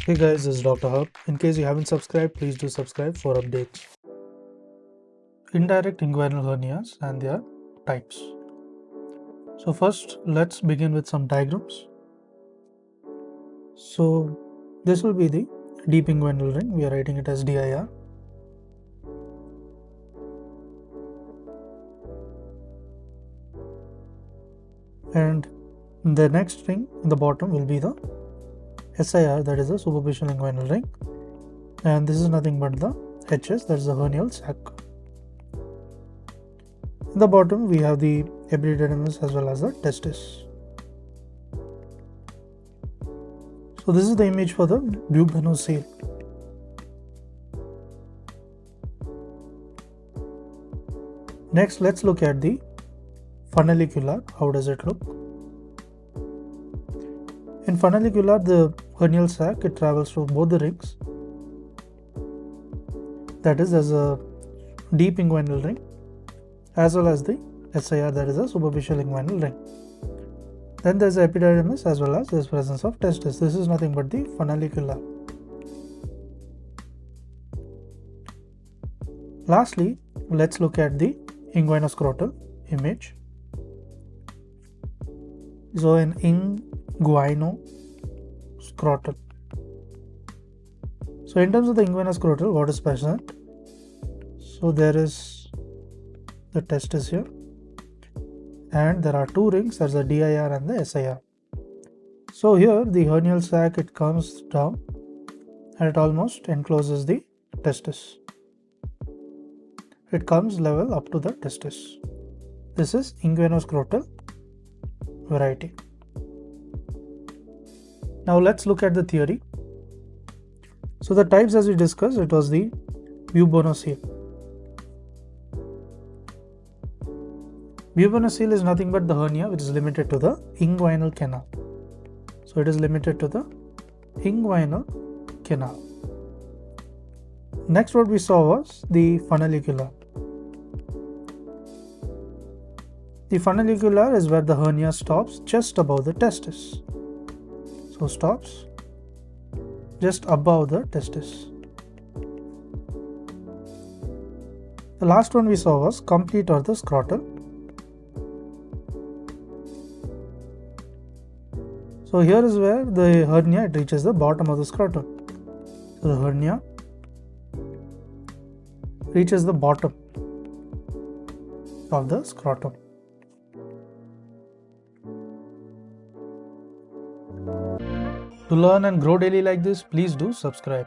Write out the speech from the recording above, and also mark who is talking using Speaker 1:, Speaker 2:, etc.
Speaker 1: Hey guys, this is Dr. Hub. In case you haven't subscribed, please do subscribe for updates. Indirect inguinal hernias and their types. So first, let's begin with some diagrams. So this will be the deep inguinal ring. We are writing it as DIR. And the next ring in the bottom will be the SIR, that is the superficial inguinal ring. And this is nothing but the HS, that is the hernial sac. In the bottom, we have the epididymis as well as the testis. So this is the image for the bubonocoel. Next, let's look at the funnelicular. How does it look? In funnelicular, the hernial sac, it travels through both the rings. That is, there's a deep inguinal ring as well as the SIR, that is a superficial inguinal ring. Then there's the epididymis as well as there's presence of testis. This is nothing but the funnelicular. Lastly, let's look at the inguinoscrotal image. So an inguinoscrotal. So in terms of the inguinoscrotal, what is present? So there is the testis here, and there are two rings, there's the DIR and the SIR. So here the hernial sac, it comes down and it almost encloses the testis. It comes level up to the testis. This is inguinoscrotal variety. Now let's look at the theory. So the types, as we discussed, it was the bubonocoel. Bubonocoel is nothing but the hernia which is limited to the inguinal canal. So it is limited to the inguinal canal. Next, what we saw was the funnelicular. The funnelicular is where the hernia stops just above the testis. So stops just above the testis. The last one we saw was complete or the scrotal. So here is where the hernia, it reaches the bottom of the scrotum. So the hernia reaches the bottom of the scrotum. To learn and grow daily like this, please do subscribe.